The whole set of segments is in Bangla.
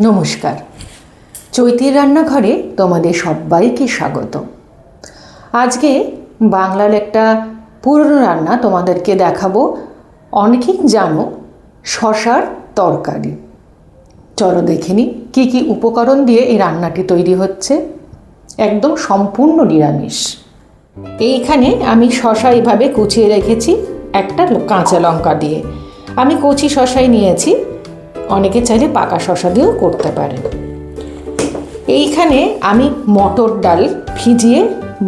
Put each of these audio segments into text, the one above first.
নমস্কার, চৈতির রান্নাঘরে তোমাদের সবাইকে স্বাগত। আজকে বাংলার একটা পুরনো রান্না তোমাদেরকে দেখাবো। অনেকেই জানো শশার তরকারি। চলো দেখে নিই কী কী উপকরণ দিয়ে এই রান্নাটি তৈরি হচ্ছে। একদম সম্পূর্ণ নিরামিষ। এইখানে আমি শশা এইভাবে কুচিয়ে রেখেছি একটা কাঁচা লঙ্কা দিয়ে। আমি কচি শশাই নিয়েছি, অনেকে চাইলে পাকা শশা দিয়েও করতে পারেন। এইখানে আমি মটর ডাল ভিজিয়ে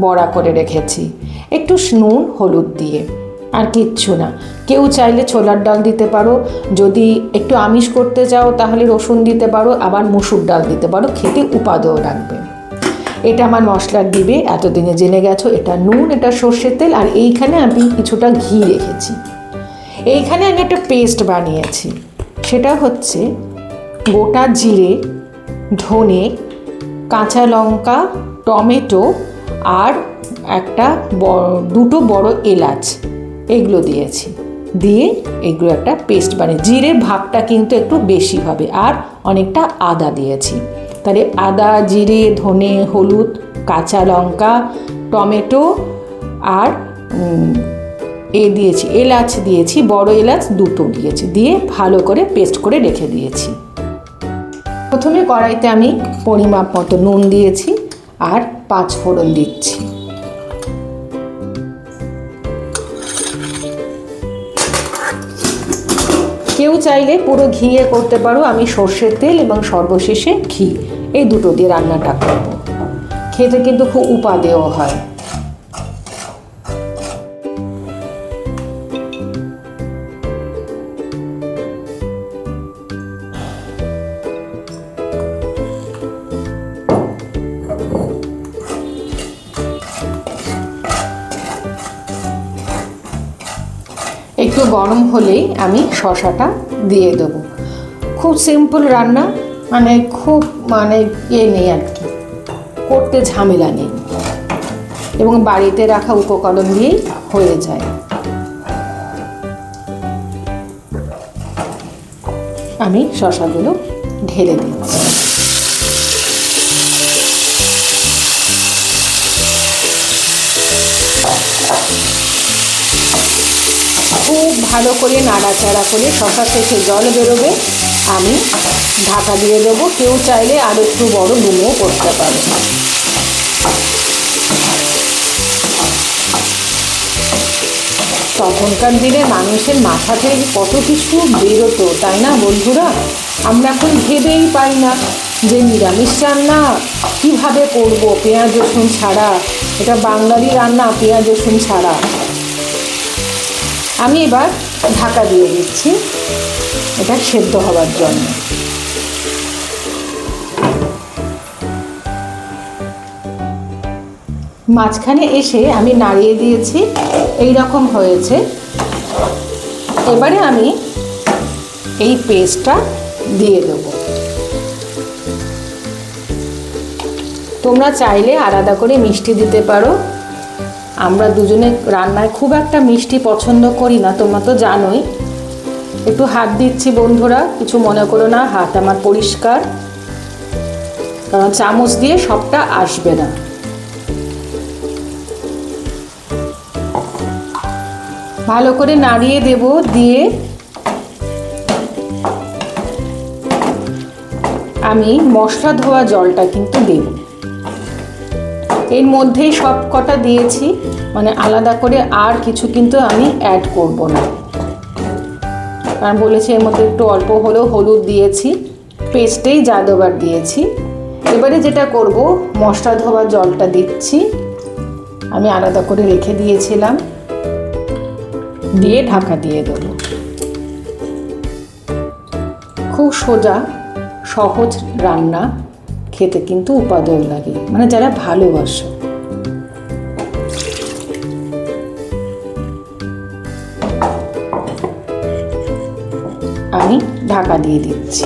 বড়া করে রেখেছি, একটু নুন হলুদ দিয়ে, আর কিচ্ছু না। কেউ চাইলে ছোলার ডাল দিতে পারো, যদি একটু আমিষ করতে চাও তাহলে রসুন দিতে পারো, আবার মসুর ডাল দিতে পারো, খেতে উপাদেয় রাখবে। এটা আমার মশলার ডিবে, এতদিনে জেনে গেছো। এটা নুন, এটা সর্ষের তেল, আর এইখানে আমি কিছুটা ঘি রেখেছি। এইখানে আমি একটা পেস্ট বানিয়েছি, সেটা হচ্ছে গোটা জিরে, ধনে, কাঁচা লঙ্কা, টমেটো আর দুটো বড় এলাচ, এগুলো দিয়েছি। দিয়ে এগুলো একটা পেস্ট বানিয়ে, জিরের ভাগটা কিন্তু একটু বেশি হবে, আর অনেকটা আদা দিয়েছি। তাহলে আদা, জিরে, ধনে, হলুদ, কাঁচা লঙ্কা, টমেটো আর দিয়েছি, এলাচ দিয়েছি, বড় এলাচ দুটো দিয়েছি, দিয়ে ভালো করে পেস্ট করে রেখে দিয়েছি। প্রথমে কড়াইতে আমি পরিমাপ মতো নুন দিয়েছি আর 5 ফোড়ন দিচ্ছি। কেউ চাইলে পুরো ঘিয়ে করতে পারো, আমি সর্ষের তেল এবং সর্বশেষে ঘি, এই দুটো দিয়ে রান্নাটা করব। খেতে কিন্তু খুব উপাদেয় হয়। একটু গরম হলেই আমি শশাটা দিয়ে দেবো। খুব সিম্পল রান্না, খুব নেই আর কি, করতে ঝামেলা নেই, এবং বাড়িতে রাখা উপকরণ দিয়েই হয়ে যায়। আমি শশাগুলো ঢেলে দিচ্ছি। খুব ভালো করে নাড়াচাড়া করে শশা থেকে জল বেরোবে, আমি ঢাকা দিয়ে দেবো। কেউ চাইলে আরও একটু বড় ডুমো করতে পারে। তখনকার দিনে মানুষের মাথা থেকে কত কিছু বেরোতো, তাই না বন্ধুরা? আমরা এখন ভেবেই পাই না যে নিরামিষ রান্না কীভাবে করবো পেঁয়াজ রসুন ছাড়া। এটা বাঙালি রান্না, পেঁয়াজ রসুন ছাড়া। আমি এবার ঢাকা দিয়ে দিচ্ছি এটা সেদ্ধ হওয়ার জন্য। মাঝখানে এসে আমি নাড়িয়ে দিয়েছি, এই রকম হয়েছে। এবারে আমি এই পেস্টটা দিয়ে দেব। তোমরা চাইলে আলাদা করে মিষ্টি দিতে পারো। আমরা দুজনে রান্নায় খুব একটা মিষ্টি পছন্দ করি না, তোমরা তো জানোই। একটু হাত দিচ্ছি বন্ধুরা, কিছু মনে করো না, হাত আমার পরিষ্কার, কারণ চামচ দিয়ে সবটা আসবে না। ভালো করে নাড়িয়ে দেব, দিয়ে আমি মশলা ধোয়া জলটা কিন্তু দেব। এর মধ্যেই সব কটা দিয়েছি, আলাদা করে আর কিছু কিন্তু আমি অ্যাড করব না, কারণ বলেছি এর মধ্যে একটু অল্প হলেও হলুদ দিয়েছি, পেস্টেই যা দেবার দিয়েছি। এবারে যেটা করব, মশলা ধোয়া জলটা দিচ্ছি, আমি আলাদা করে রেখে দিয়েছিলাম, দিয়ে ঢাকা দিয়ে দেব। খুব সোজা সহজ রান্না, খেতে কিন্তু উপাদেয় লাগে, যারা ভালোবাসো। আমি ঢাকা দিয়ে দিচ্ছি।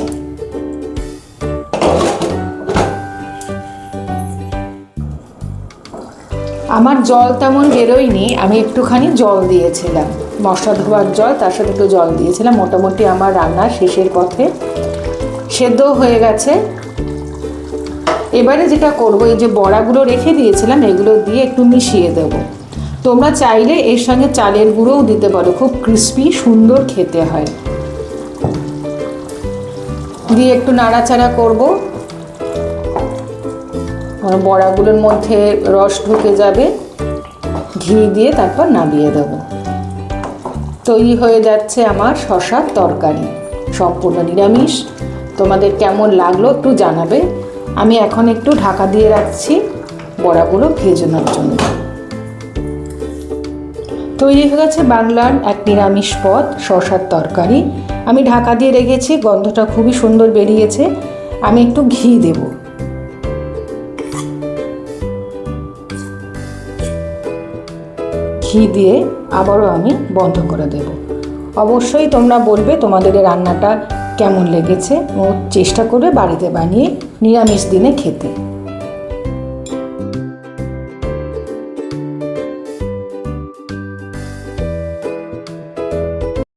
আমার জল তেমন বেরোয়নি, আমি একটুখানি জল দিয়েছিলাম, মশলা ধোয়ার জল, তার সাথে একটু জল দিয়েছিলাম। মোটামুটি আমার রান্নার শেষের পথে। সেদ্ধ হয়ে গেছে। এবারে যেটা করব, এই যে বড়াগুলো রেখে দিয়েছিলাম এগুলো দিয়ে একটু মিশিয়ে দেব। তোমরা চাইলে এর সঙ্গে চালের গুঁড়োও দিতে পারো, খুব ক্রিস্পি সুন্দর খেতে হয়। দিয়ে একটু নাড়াচাড়া করব, আর বড়াগুলোর মধ্যে রস ঢুকে যাবে। ঘি দিয়ে তারপর নামিয়ে দেব। তৈরি হয়ে যাচ্ছে আমার শসার তরকারি, সম্পূর্ণ নিরামিষ। তোমাদের কেমন লাগলো একটু জানাবে। আমি এখন একটু ঢাকা দিয়ে রাখছি বড়াগুলো ভেজানোর জন্য। তৈরি হয়ে গেছে বাংলার এক নিরামিষ পদ, শসার তরকারি। আমি ঢাকা দিয়ে রেখেছি, গন্ধটা খুবই সুন্দর বেরিয়েছে। আমি একটু ঘি দেব। ঘি দিয়ে আবারও আমি বন্ধ করে দেব। অবশ্যই তোমরা বলবে তোমাদের এই রান্নাটা কেমন লেগেছে ও চেষ্টা করবে বাড়িতে বানিয়ে নিরামিষ দিনে খেতে।